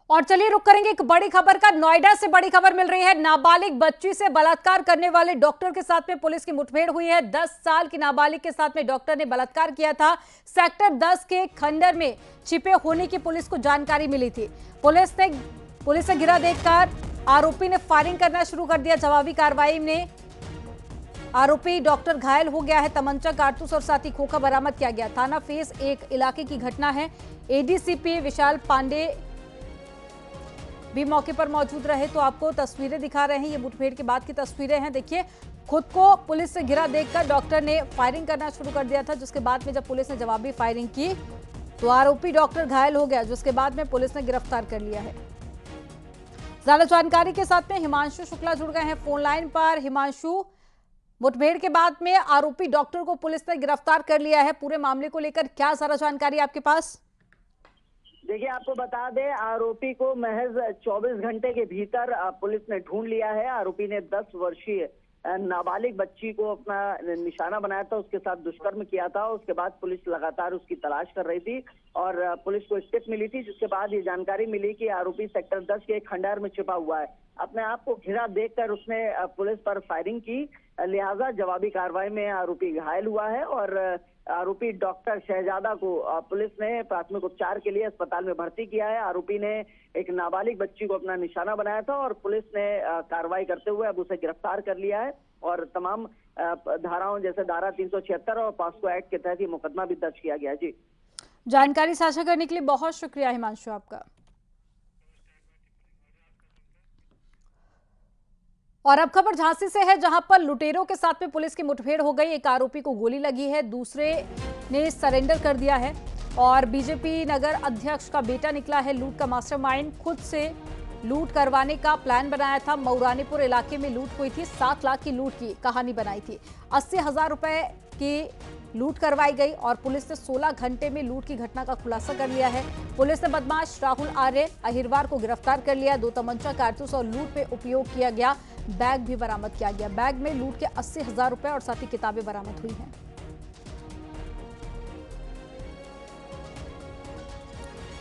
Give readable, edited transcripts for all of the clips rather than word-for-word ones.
और चलिए रुक करेंगे एक बड़ी खबर का। नोएडा से बड़ी खबर मिल रही है। नाबालिग बच्ची से बलात्कार करने वाले डॉक्टर के साथ में पुलिस की मुठभेड़ हुई है। 10 साल की नाबालिग के साथ में डॉक्टर ने बलात्कार किया था। सेक्टर 10 के खंडर में छिपे होने की पुलिस को जानकारी मिली थी। पुलिस से घिरा देखकर आरोपी ने फायरिंग करना शुरू कर दिया। जवाबी कार्रवाई में आरोपी डॉक्टर घायल हो गया है। तमंचा, कारतूस और साथ ही खोखा बरामद किया गया। थाना फेज 1 इलाके की घटना है। एडीसीपी विशाल पांडे भी मौके पर मौजूद रहे तो आपको तस्वीरें दिखा रहे हैं। ये मुठभेड़ के बाद की तस्वीरें हैं। देखिए, खुद को पुलिस से घिरा देखकर डॉक्टर ने फायरिंग करना शुरू कर दिया था, जिसके बाद में जब पुलिस ने जवाबी फायरिंग की तो आरोपी डॉक्टर घायल हो गया, जिसके बाद में पुलिस ने गिरफ्तार कर लिया है। ज्यादा जानकारी के साथ में हिमांशु शुक्ला जुड़ गए हैं फोन लाइन पर। हिमांशु, मुठभेड़ के बाद में आरोपी डॉक्टर को पुलिस ने गिरफ्तार कर लिया है। पूरे मामले को लेकर क्या सारा जानकारी आपके पास? देखिए, आपको बता दें, आरोपी को महज 24 घंटे के भीतर पुलिस ने ढूंढ लिया है। आरोपी ने 10 वर्षीय नाबालिग बच्ची को अपना निशाना बनाया था, उसके साथ दुष्कर्म किया था। उसके बाद पुलिस लगातार उसकी तलाश कर रही थी और पुलिस को टिप मिली थी, जिसके बाद ये जानकारी मिली कि आरोपी सेक्टर 10 के एक खंडहर में छिपा हुआ है। अपने आप को घिरा देखकर उसने पुलिस पर फायरिंग की, लिहाजा जवाबी कार्रवाई में आरोपी घायल हुआ है और आरोपी डॉक्टर शहजादा को पुलिस ने प्राथमिक उपचार के लिए अस्पताल में भर्ती किया है। आरोपी ने एक नाबालिग बच्ची को अपना निशाना बनाया था और पुलिस ने कार्रवाई करते हुए अब उसे गिरफ्तार कर लिया है और तमाम धाराओं जैसे धारा 376 और पॉस्को एक्ट के तहत ये मुकदमा भी दर्ज किया गया है। जी, जानकारी साझा करने के लिए बहुत शुक्रिया हिमांशु आपका। और अब खबर झांसी से है, जहां पर लुटेरों के साथ में पुलिस की मुठभेड़ हो गई। एक आरोपी को गोली लगी है, दूसरे ने सरेंडर कर दिया है और बीजेपी नगर अध्यक्ष का बेटा निकला है लूट का मास्टरमाइंड। खुद से लूट करवाने का प्लान बनाया था। मऊरानीपुर इलाके में लूट हुई थी। 7 लाख की लूट की कहानी बनाई थी। 80,000 रुपए की लूट करवाई गई और पुलिस ने 16 घंटे में लूट की घटना का खुलासा कर लिया है। पुलिस ने बदमाश राहुल आर्य अहिरवार को गिरफ्तार कर लिया। 2 तमंचा, कारतूस और लूट में उपयोग किया गया बैग भी बरामद किया गया। बैग में लूट के 80,000 रुपए और साथ ही किताबें बरामद हुई हैं।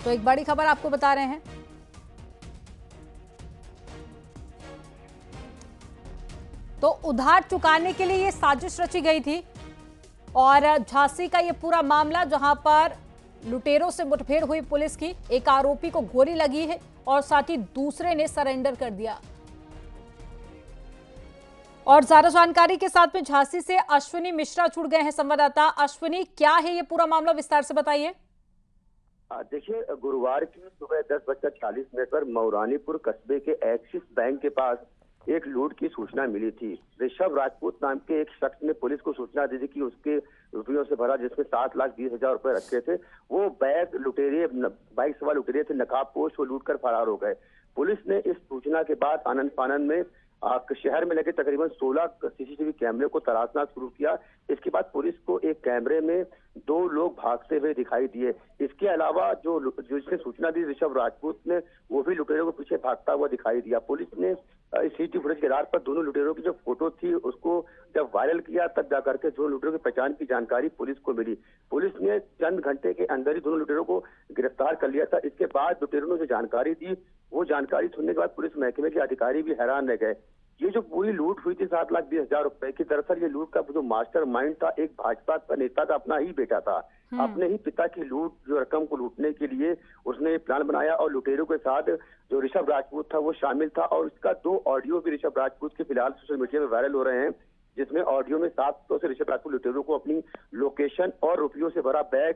तो एक बड़ी खबर आपको बता रहे हैं। तो उधार चुकाने के लिए ये साजिश रची गई थी और झांसी का ये पूरा मामला, जहां पर लुटेरों से मुठभेड़ हुई पुलिस की, एक आरोपी को गोली लगी है और साथ ही दूसरे ने सरेंडर कर दिया। और ज्यादा जानकारी के साथ में झांसी से अश्विनी मिश्रा जुड़ गए हैं संवाददाता। अश्विनी, क्या है ये पूरा मामला, विस्तार से बताइए। देखिए, गुरुवार की सुबह 10:40 पर मऊरानीपुर कस्बे के एक्सिस बैंक के पास एक लूट की सूचना मिली थी। ऋषभ राजपूत नाम के एक शख्स ने पुलिस को सूचना दी थी कि उसके रुपयों से भरा, जिसमें 7,20,000 रुपए रखे थे, वो बैग लुटेरे, बाइक सवार लुटेरे थे नकाबपोश, वो लूट कर फरार हो गए। पुलिस ने इस सूचना के बाद आनंद फानंद में शहर में लगे तकरीबन 16 सीसीटीवी कैमरे को तलाशना शुरू किया। इसके बाद पुलिस को एक कैमरे में 2 लोग भागते हुए दिखाई दिए। इसके अलावा जो जिसने सूचना दी ऋषभ राजपूत ने, वो भी लुटेरों के पीछे भागता हुआ दिखाई दिया। पुलिस ने इस सीसीटीवी फुटेज के आधार पर दोनों लुटेरों की जो फोटो थी उसको जब वायरल किया, तब जाकर के दोनों लुटेरों की पहचान की जानकारी पुलिस को मिली। पुलिस ने चंद घंटे के अंदर ही दोनों लुटेरों को गिरफ्तार कर लिया था। इसके बाद लुटेरों ने जो जानकारी दी, वो जानकारी सुनने के बाद पुलिस महकमे के अधिकारी भी हैरान रह गए। ये जो पूरी लूट हुई थी 7,20,000 रुपए की, दरअसल ये लूट का जो मास्टर माइंड था, एक भाजपा का नेता का अपना ही बेटा था। अपने ही पिता की लूट, जो रकम को लूटने के लिए उसने प्लान बनाया और लुटेरों के साथ जो ऋषभ राजपूत था वो शामिल था। और इसका 2 ऑडियो भी ऋषभ राजपूत के फिलहाल सोशल मीडिया में वायरल हो रहे हैं, जिसमें ऑडियो में 700 से ऋषभ राजपूत लुटेरों को अपनी लोकेशन और रुपयों से भरा बैग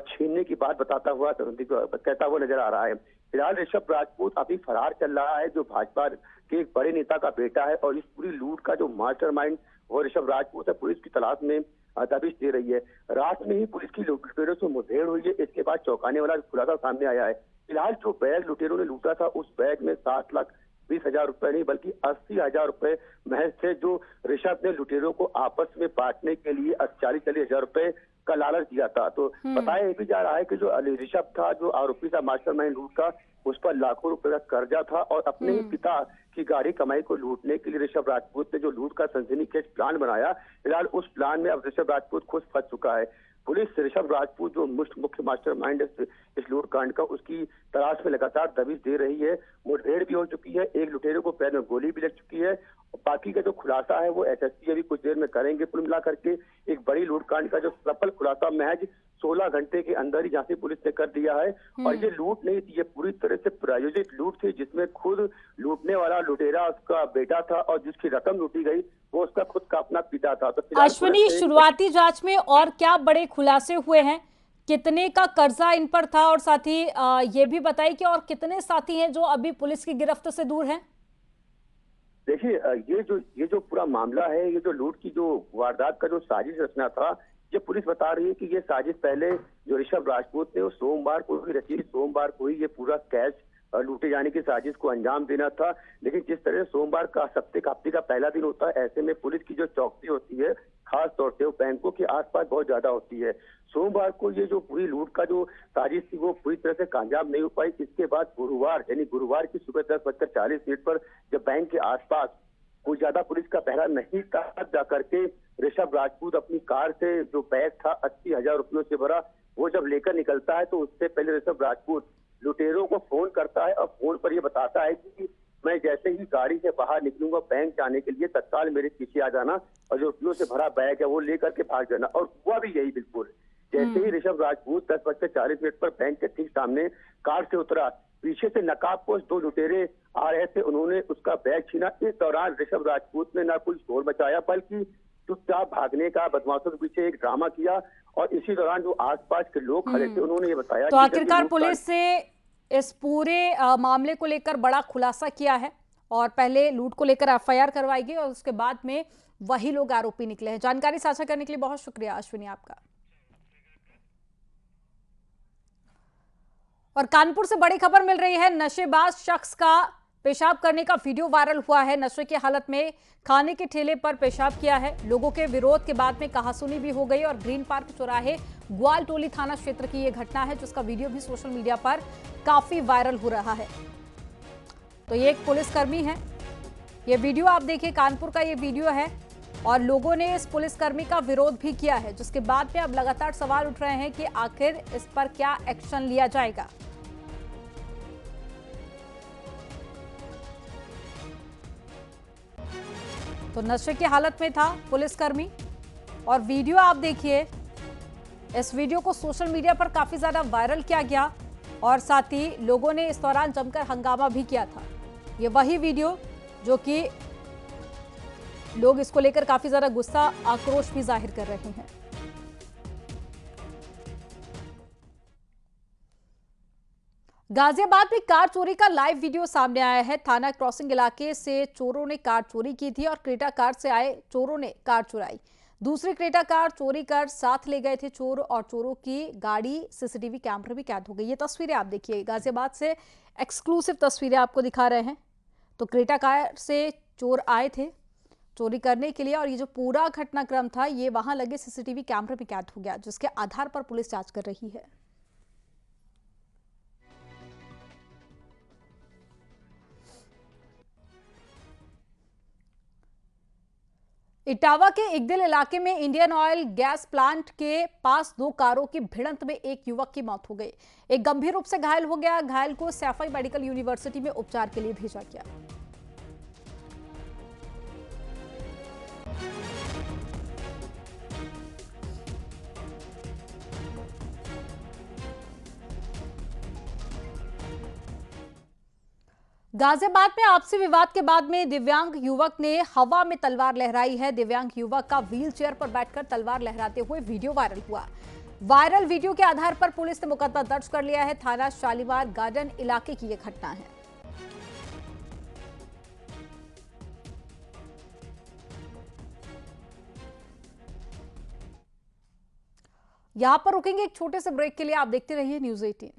छीनने की बात कहता हुआ नजर आ रहा है। फिलहाल ऋषभ राजपूत अभी फरार चल रहा है, जो भाजपा के एक बड़े नेता का बेटा है, और इस पूरी लूट का जो मास्टरमाइंड वो ऋषभ राजपूत है। पुलिस की तलाश में दबिश दे रही है। रात में ही पुलिस की लुटेरों से मुठभेड़ हुई है। इसके बाद चौंकाने वाला खुलासा सामने आया है। फिलहाल जो बैग लुटेरों ने लूटा था, उस बैग में 7,20,000 रुपए नहीं बल्कि 80,000 रुपए महज थे, जो ऋषभ ने लुटेरों को आपस में बांटने के लिए 40,000 रुपए का लालच दिया था। तो बताया भी जा रहा है कि जो ऋषभ था, जो आरोपी था मास्टरमाइंड लूट का, उस पर लाखों रुपए का कर्जा था और अपने ही पिता की गाड़ी कमाई को लूटने के लिए ऋषभ राजपूत ने जो लूट का सनसनीखेज प्लान बनाया, फिलहाल उस प्लान में अब ऋषभ राजपूत खुद फंस चुका है। पुलिस ऋषभ राजपूत जो मुख्य मास्टरमाइंड इस लूटकांड का, उसकी तलाश में लगातार दबिश दे रही है। मुठभेड़ भी हो चुकी है, एक लुटेरे को पैर में गोली भी लग चुकी है। और बाकी का जो खुलासा है वो एसएसपी अभी कुछ देर में करेंगे। कुल मिला करके एक बड़ी लूटकांड का जो सफल खुलासा महज 16 घंटे के अंदर ही झांसी पुलिस ने कर दिया है। और ये लूट नहीं थी, ये पूरी तरह से प्रायोजित लूट थी, जिसमें खुद लूटने वाला लुटेरा उसका बेटा था और जिसकी रकम लूटी गई वो उसका खुद का अपना पिता था। तो अश्विनी, शुरुआती जांच में और क्या बड़े खुलासे हुए हैं? कितने का कर्जा इन पर था, और साथ ही ये भी बताइए कि और कितने साथी हैं जो अभी पुलिस की गिरफ्त से दूर हैं? देखिए, ये जो पूरा मामला है, ये जो लूट की जो वारदात का जो साजिश रचना था, ये पुलिस बता रही है कि ये साजिश पहले जो ऋषभ राजपूत ने वो सोमवार को ही रची। सोमवार को ही ये पूरा कैश लूटे जाने की साजिश को अंजाम देना था। लेकिन जिस तरह सोमवार का हफ्ते का पहला दिन होता है, ऐसे में पुलिस की जो चौकसी होती है खास तौर से वो बैंकों के आसपास बहुत ज्यादा होती है। सोमवार को ये जो पूरी लूट का जो साजिश थी वो पूरी तरह से कामयाब नहीं हो पाई। इसके बाद गुरुवार की सुबह 10:40 पर जब बैंक के आसपास कोई ज्यादा पुलिस का पहरा नहीं था, तब जाकर के ऋषभ राजपूत अपनी कार से जो बैग था 80,000 रुपयों से भरा, वो जब लेकर निकलता है तो उससे पहले ऋषभ राजपूत लुटेरों को फोन करता है और फोन पर ये बताता है कि मैं जैसे ही गाड़ी से बाहर निकलूंगा बैंक जाने के लिए, तत्काल मेरे पीछे आ जाना और जो रुपयों से भरा बैग है वो लेकर के भाग जाना। और हुआ भी यही बिल्कुल। जैसे ही ऋषभ राजपूत 10:40 पर बैंक के ठीक सामने कार से उतरा, पीछे से नकाबपोश 2 लुटेरे आ रहे थे, उन्होंने उसका बैग छीना। इस दौरान ऋषभ राजपूत ने ना कोई शोर मचाया बल्कि चुपचाप भागने का बदमाशों के पीछे एक ड्रामा किया। और इसी दौरान जो आसपास के लोग खड़े थे उन्होंने ये बताया तो आखिरकार पुलिस से इस पूरे मामले को लेकर बड़ा खुलासा किया है और पहले लूट को लेकर एफआईआर करवाई गई और उसके बाद में वही लोग आरोपी निकले हैं। जानकारी साझा करने के लिए बहुत शुक्रिया अश्विनी आपका। और कानपुर से बड़ी खबर मिल रही है, नशेबाज शख्स का पेशाब करने का वीडियो वायरल हुआ है। नशे की हालत में खाने के ठेले पर पेशाब किया है। लोगों के विरोध के बाद में कहासुनी भी हो गई और ग्रीन पार्क चौराहे ग्वालटोली थाना क्षेत्र की यह घटना है, जिसका वीडियो भी सोशल मीडिया पर काफी वायरल हो रहा है। तो ये एक पुलिसकर्मी है, ये वीडियो आप देखिए, कानपुर का ये वीडियो है और लोगों ने इस पुलिसकर्मी का विरोध भी किया है, जिसके बाद में अब लगातार सवाल उठ रहे हैं कि आखिर इस पर क्या एक्शन लिया जाएगा। तो नशे की हालत में था पुलिसकर्मी और वीडियो आप देखिए। इस वीडियो को सोशल मीडिया पर काफी ज्यादा वायरल किया गया और साथ ही लोगों ने इस दौरान जमकर हंगामा भी किया था। ये वही वीडियो जो कि लोग इसको लेकर काफी ज्यादा गुस्सा, आक्रोश भी जाहिर कर रहे हैं। गाजियाबाद में कार चोरी का लाइव वीडियो सामने आया है। थाना क्रॉसिंग इलाके से चोरों ने कार चोरी की थी और क्रेटा कार से आए चोरों ने कार चुराई। दूसरी क्रेटा कार चोरी कर साथ ले गए थे चोर और चोरों की गाड़ी सीसीटीवी कैमरे में कैद हो गई। ये तस्वीरें आप देखिए, गाजियाबाद से एक्सक्लूसिव तस्वीरें आपको दिखा रहे हैं। तो क्रेटा कार से चोर आए थे चोरी करने के लिए और ये जो पूरा घटनाक्रम था ये वहां लगे सीसीटीवी कैमरे में कैद हो गया, जिसके आधार पर पुलिस जांच कर रही है। इटावा के इकदिल इलाके में इंडियन ऑयल गैस प्लांट के पास 2 कारों की भिड़ंत में एक युवक की मौत हो गई। एक गंभीर रूप से घायल हो गया। घायल को सैफई मेडिकल यूनिवर्सिटी में उपचार के लिए भेजा गया। गाजियाबाद में आपसी विवाद के बाद में दिव्यांग युवक ने हवा में तलवार लहराई है। दिव्यांग युवक का व्हीलचेयर पर बैठकर तलवार लहराते हुए वीडियो वायरल हुआ। वायरल वीडियो के आधार पर पुलिस ने मुकदमा दर्ज कर लिया है। थाना शालीमार गार्डन इलाके की यह घटना है। यहां पर रुकेंगे एक छोटे से ब्रेक के लिए। आप देखते रहिए न्यूज़ 18।